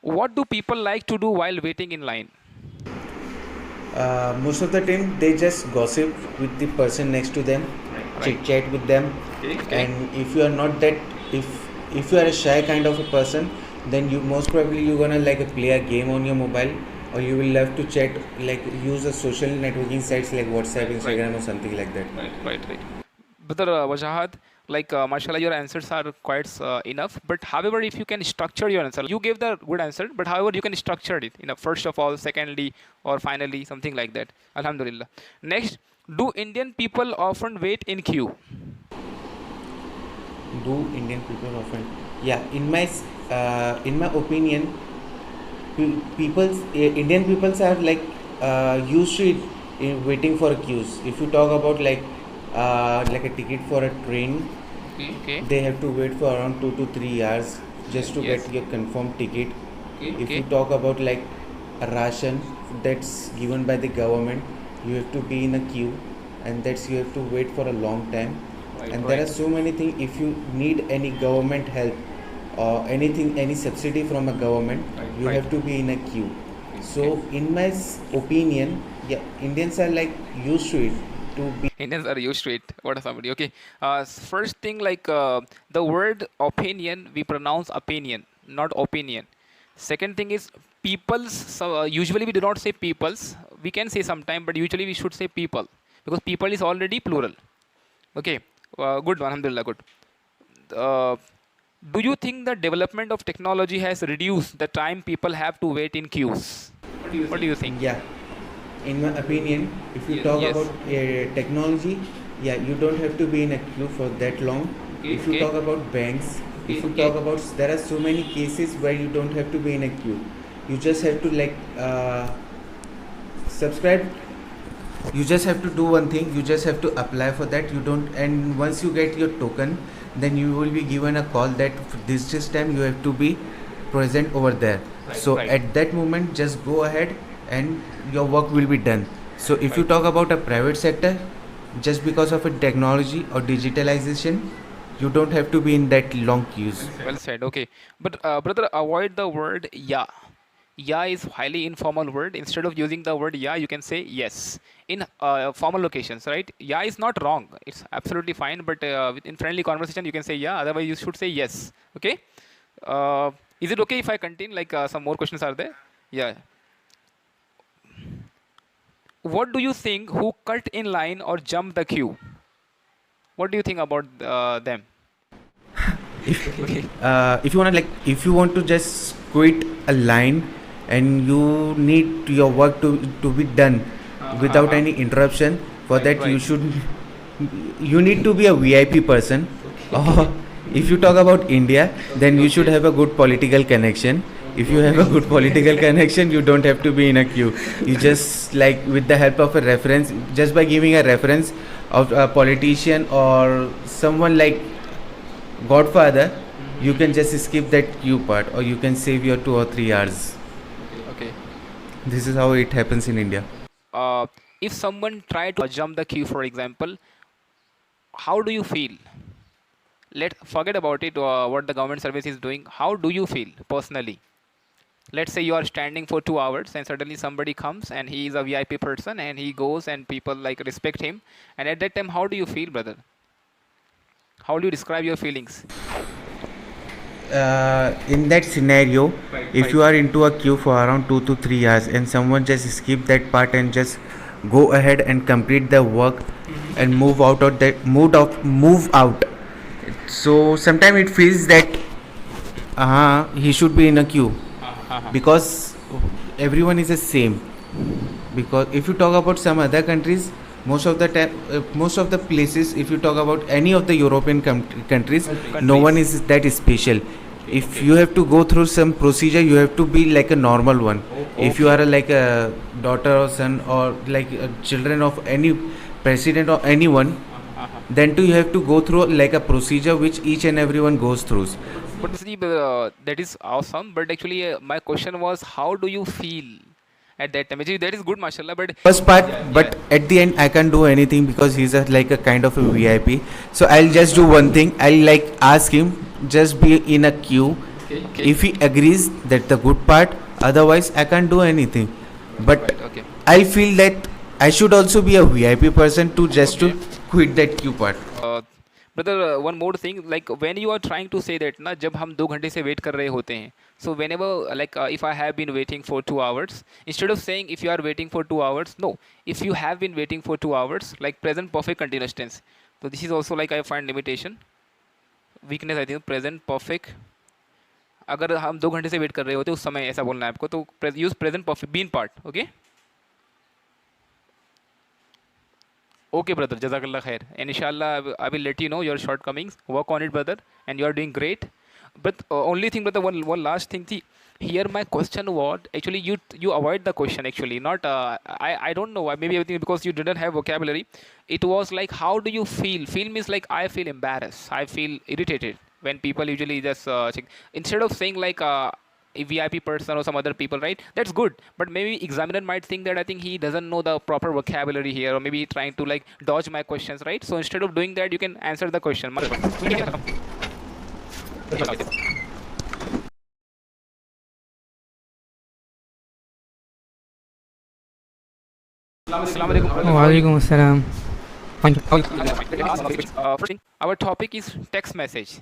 What do people like to do while waiting in line? Most of the time they just gossip with the person next to them, Right. chit chat with them. Okay. And if you are not that, if you are a shy kind of a person, then you most probably you're gonna like play a game on your mobile, or you will have to chat, like use a social networking sites like WhatsApp, Right. Instagram, or something like that. Right. Brother Wajahat, like mashallah, your answers are quite enough. But however, if you can structure your answer, you gave the good answer. But however, you can structure it. First of all, secondly, or finally, something like that. Alhamdulillah. Next, do Indian people often wait in queue? Do Indian people often? Yeah, in my opinion, Indian peoples are like used to it in waiting for queues. If you talk about like a ticket for a train, Okay. they have to wait for around 2 to 3 hours just to Yes. get your confirmed ticket. If you Okay. talk about like a ration that's given by the government, you have to be in a queue, and that's you have to wait for a long time. And there are Right. so many things. If you need any government help or anything, any subsidy from a government, you Right. have to be in a queue. So Okay. in my opinion, yeah, Indians are like used to it to be. Indians are used to it. What a somebody. Okay. First thing, like the word opinion, we pronounce opinion, not opinion. Second thing is people's. So, usually we do not say people's. We can say sometime, but usually we should say people because people is already plural. Okay. Good. Alhamdulillah. Good. Uh, do you think the development of technology has reduced the time people have to wait in queues? What do you think? Yeah, in my opinion, if you talk Yes. about technology, yeah, you don't have to be in a queue for that long. If you Okay. talk about banks, if you Okay. talk about, there are so many cases where you don't have to be in a queue. You just have to subscribe. You just have to do one thing. You just have to apply for that. You don't, and once you get your token, then you will be given a call that this time you have to be present over there. So Right. at that moment, just go ahead and your work will be done. So if you Right. talk about a private sector, just because of a technology or digitalization, you don't have to be in that long queues. Well said. Okay, but brother, avoid the word yeah. Yeah is highly informal word. Instead of using the word yeah, you can say yes in formal locations, right? Yeah is not wrong. It's absolutely fine. But in friendly conversation, you can say yeah. Otherwise, you should say yes. Okay. Is it okay if I continue? Like some more questions are there? Yeah. What do you think? Who cut in line or jump the queue? What do you think about them? Okay. If you want to if you want to just quit a line and you need your work to be done without Uh-huh. any interruption, for that Right. you need to be a VIP person. Or if you talk about India, then you should have a good political connection. If you have a good political connection, you don't have to be in a queue. You just like with the help of a reference, just by giving a reference of a politician or someone like Godfather, you can just skip that queue part, or you can save your 2 or 3 hours. Okay. This is how it happens in India. uh, if someone try to jump the queue, for example, how do you feel? Let forget about it. What the government service is doing. How do you feel personally? Let's say you are standing for 2 hours and suddenly somebody comes and he is a VIP person and he goes and people like respect him. And at that time, how do you feel, brother? How do you describe your feelings? In that scenario, if Right. you are into a queue for around 2 to 3 hours and someone just skip that part and just go ahead and complete the work and move out, so sometimes it feels that he should be in a queue, Uh-huh. because everyone is the same. Because if you talk about some other countries, most of the time, most of the places, if you talk about any of the European countries, no one Countries. is that special. Okay. If you have to go through some procedure, you have to be like a normal one. If you Okay. are like a daughter or son or like children of any president or anyone, Uh-huh. then too you have to go through like a procedure which each and everyone goes through. But see, that is awesome. But actually, my question was, how do you feel at that time? Actually, that is good, mashallah. But First part, yeah. but at the end I can't do anything because he's like a kind of a VIP. So I'll just do one thing. I'll like ask him just be in a queue If he agrees, that's the good part. Otherwise, I can't do anything. But Right. Okay. I feel that I should also be a VIP person to just to Okay. quit that queue part. Brother one more thing like when you are trying to say that ना, जब हम 2 घंटे से wait कर रहे होते हैं, so whenever like if I have been waiting for 2 hours, instead of saying if you are waiting for 2 hours, no, if you have been waiting for 2 hours, like present perfect continuous tense. तो this is also like I find limitation, weakness I think. Present perfect, अगर हम 2 घंटे से wait कर रहे होते उस समय ऐसा बोलना है आपको, तो use present perfect been part. Okay. Okay, brother. Jazakallah khair. And inshallah, I will let you know your shortcomings. Work on it, brother. And you are doing great. But only thing, brother, one last thing. Here my question was actually you avoid the question actually. Not I don't know why. Maybe everything because you didn't have vocabulary. It was like, how do you feel? Feel means like I feel embarrassed. I feel irritated when people usually just check. Instead of saying like a VIP person or some other people, right? That's good. But maybe examiner might think that I think he doesn't know the proper vocabulary here, or maybe trying to like dodge my questions, right? So instead of doing that, you can answer the question. Assalamu alaikum, brother. Walaikum assalam. First thing, our topic is text message.